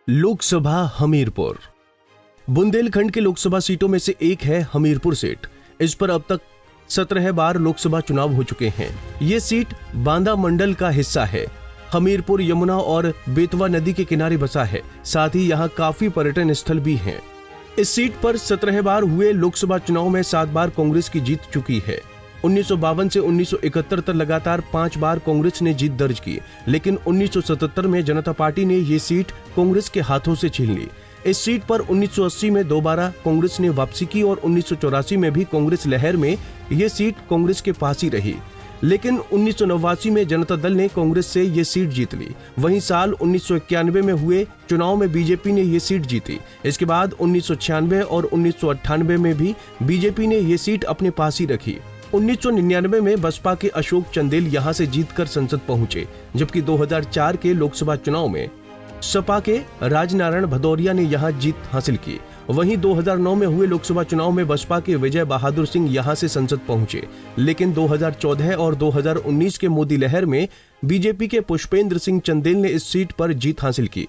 लोकसभा हमीरपुर बुंदेलखंड के लोकसभा सीटों में से एक है हमीरपुर सीट। इस पर अब तक 17 बार लोकसभा चुनाव हो चुके हैं। ये सीट बांदा मंडल का हिस्सा है। हमीरपुर यमुना और बेतवा नदी के किनारे बसा है। साथ ही यहाँ काफी पर्यटन स्थल भी हैं। इस सीट पर 17 बार हुए लोकसभा चुनाव में 7 बार कांग्रेस की जीत चुकी है। 1952 से 1971 तक लगातार 5 बार कांग्रेस ने जीत दर्ज की, लेकिन 1977 में जनता पार्टी ने ये सीट कांग्रेस के हाथों से छीन ली। इस सीट पर 1980 में दोबारा कांग्रेस ने वापसी की और 1984 में भी कांग्रेस लहर में ये सीट कांग्रेस के पास ही रही, लेकिन 1989 में जनता दल ने कांग्रेस से ये सीट जीत ली। वहीं साल 1991 में हुए चुनाव में बीजेपी ने ये सीट जीती। इसके बाद 1996 और 1998 में भी बीजेपी ने ये सीट अपने पास ही रखी। 1999 में बसपा के अशोक चंदेल यहां से जीतकर संसद पहुंचे, जबकि 2004 के लोकसभा चुनाव में सपा के राजनारायण भदौरिया ने यहां जीत हासिल की। वहीं 2009 में हुए लोकसभा चुनाव में बसपा के विजय बहादुर सिंह यहां से संसद पहुंचे, लेकिन 2014 और 2019 के मोदी लहर में बीजेपी के पुष्पेंद्र सिंह चंदेल ने इस सीट पर जीत हासिल की।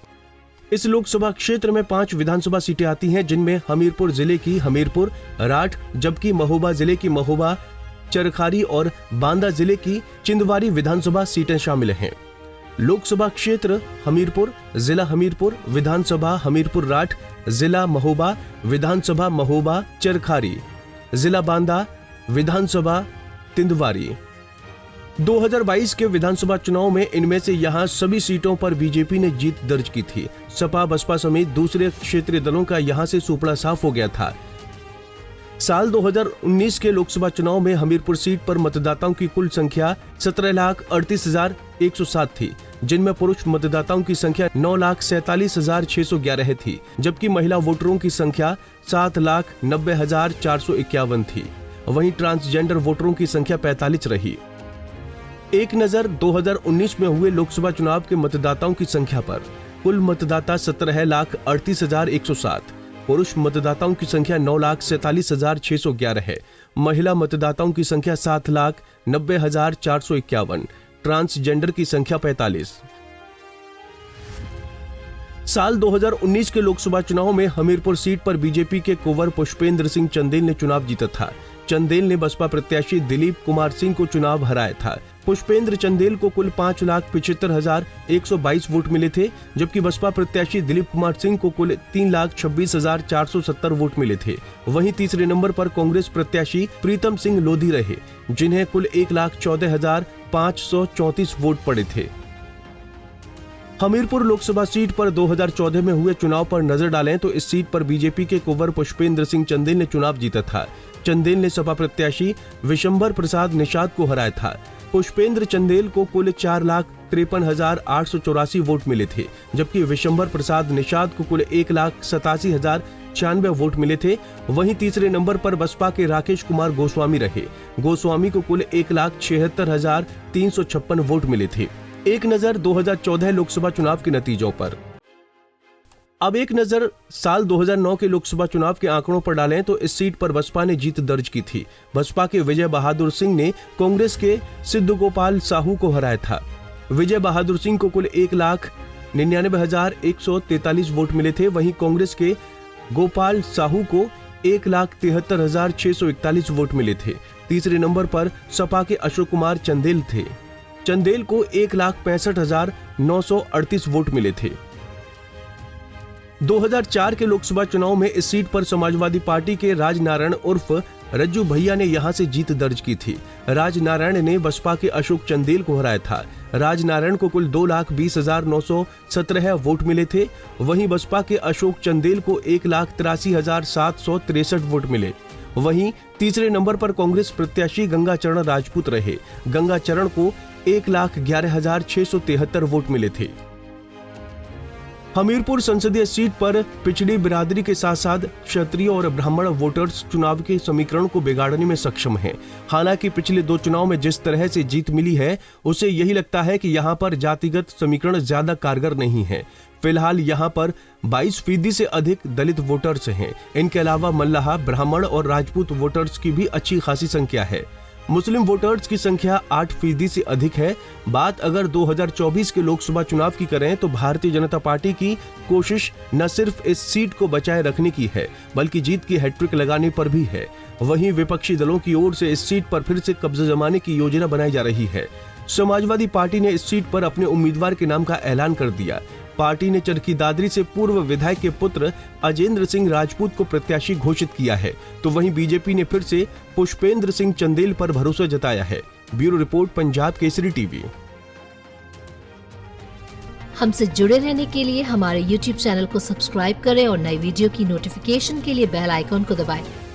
इस लोकसभा क्षेत्र में 5 विधानसभा सीटें आती हैं, जिनमें हमीरपुर जिले की हमीरपुर, राठ, जबकि महोबा जिले की महोबा, चरखारी और बांदा जिले की चिंदवारी विधानसभा सीटें शामिल हैं। लोकसभा क्षेत्र हमीरपुर, जिला हमीरपुर, विधानसभा हमीरपुर राठ, जिला महोबा, विधानसभा महोबा चरखारी, जिला बांदा, विधानसभा तिंदवारी। 2022 के विधानसभा चुनाव में इनमें से यहां सभी सीटों पर बीजेपी ने जीत दर्ज की थी। सपा, बसपा समेत दूसरे क्षेत्रीय दलों का यहां से सुपड़ा साफ हो गया था। साल 2019 के लोकसभा चुनाव में हमीरपुर सीट पर मतदाताओं की कुल संख्या 17,38,107 थी, जिनमें पुरुष मतदाताओं की संख्या 9,47,611 थी, जबकि महिला वोटरों की संख्या 7,90,451 थी। वहीं ट्रांसजेंडर वोटरों की संख्या 45 रही। एक नजर 2019 में हुए लोकसभा चुनाव के मतदाताओं की संख्या पर। कुल मतदाता 17,38,107, पुरुष मतदाताओं की संख्या 9,47,611 है। महिला मतदाताओं की संख्या 7,90,451, ट्रांसजेंडर की संख्या 45। साल 2019 के लोकसभा चुनाव में हमीरपुर सीट पर बीजेपी के कुंवर पुष्पेंद्र सिंह चंदेल ने चुनाव जीता था। चंदेल ने बसपा प्रत्याशी दिलीप कुमार सिंह को चुनाव हराया था। पुष्पेंद्र चंदेल को कुल 5,75,122 वोट मिले थे, जबकि बसपा प्रत्याशी दिलीप कुमार सिंह को कुल 3,26,470 वोट मिले थे। वहीं तीसरे नंबर पर कांग्रेस प्रत्याशी प्रीतम सिंह लोधी रहे, जिन्हें कुल 1,14,534 वोट पड़े थे। हमीरपुर लोकसभा सीट पर 2014 में हुए चुनाव पर नजर डालें तो इस सीट पर बीजेपी के कुंवर पुष्पेंद्र सिंह चंदेल ने चुनाव जीता था। चंदेल ने सपा प्रत्याशी विशंबर प्रसाद निषाद को हराया था। पुष्पेंद्र चंदेल को कुल 4,53,884 वोट मिले थे, जबकि विशंबर प्रसाद निषाद को कुल 1,87,096 वोट मिले थे। वहीं तीसरे नंबर पर बसपा के राकेश कुमार गोस्वामी रहे। गोस्वामी को कुल 1,76,356 वोट मिले थे। एक नजर 2014 लोकसभा चुनाव के नतीजों पर। अब एक नजर साल 2009 के लोकसभा चुनाव के आंकड़ों पर डालें तो इस सीट पर बसपा ने जीत दर्ज की थी। बसपा के विजय बहादुर सिंह ने कांग्रेस के सिद्धू गोपाल साहू को हराया था। विजय बहादुर सिंह को कुल 1,99,143 वोट मिले थे। वहीं कांग्रेस के गोपाल साहू को 1,73,641 वोट मिले थे। तीसरे नंबर पर सपा के अशोक कुमार चंदेल थे। चंदेल को 1,65,938 वोट मिले थे। 2004 के लोकसभा चुनाव में इस सीट पर समाजवादी पार्टी के राजनारायण उर्फ रज्जू भैया ने यहां से जीत दर्ज की थी। राजनारायण ने बसपा के अशोक चंदेल को हराया था। राजनारायण को कुल 2,20,917 वोट मिले थे। वहीं बसपा के अशोक चंदेल को 1,83,763 वोट मिले। वहीं तीसरे नंबर पर कांग्रेस प्रत्याशी गंगाचरण राजपूत रहे। गंगाचरण को 1,11,673 वोट मिले थे। हमीरपुर संसदीय सीट पर पिछड़ी बिरादरी के साथ साथ क्षत्रिय और ब्राह्मण वोटर्स चुनाव के समीकरण को बिगाड़ने में सक्षम हैं। हालांकि पिछले 2 चुनाव में जिस तरह से जीत मिली है, उसे यही लगता है कि यहां पर जातिगत समीकरण ज्यादा कारगर नहीं है। फिलहाल यहां पर 22% से अधिक दलित वोटर्स हैं। इनके अलावा मल्लाह, ब्राह्मण और राजपूत वोटर्स की भी अच्छी खासी संख्या है। मुस्लिम वोटर्स की संख्या 8% से अधिक है। बात अगर 2024 के लोकसभा चुनाव की करें तो भारतीय जनता पार्टी की कोशिश न सिर्फ इस सीट को बचाए रखने की है बल्कि जीत की हैट्रिक लगाने पर भी है। वहीं विपक्षी दलों की ओर से इस सीट पर फिर से कब्जा जमाने की योजना बनाई जा रही है। समाजवादी पार्टी ने इस सीट पर अपने उम्मीदवार के नाम का ऐलान कर दिया। पार्टी ने चरखी दादरी से पूर्व विधायक के पुत्र अजेंद्र सिंह राजपूत को प्रत्याशी घोषित किया है, तो वहीं बीजेपी ने फिर से पुष्पेंद्र सिंह चंदेल पर भरोसा जताया है। Bureau report, Punjab Kesari TV. हमसे जुड़े रहने के लिए हमारे YouTube चैनल को सब्सक्राइब करें और नई वीडियो की नोटिफिकेशन के लिए बेल आइकॉन को दबाएं।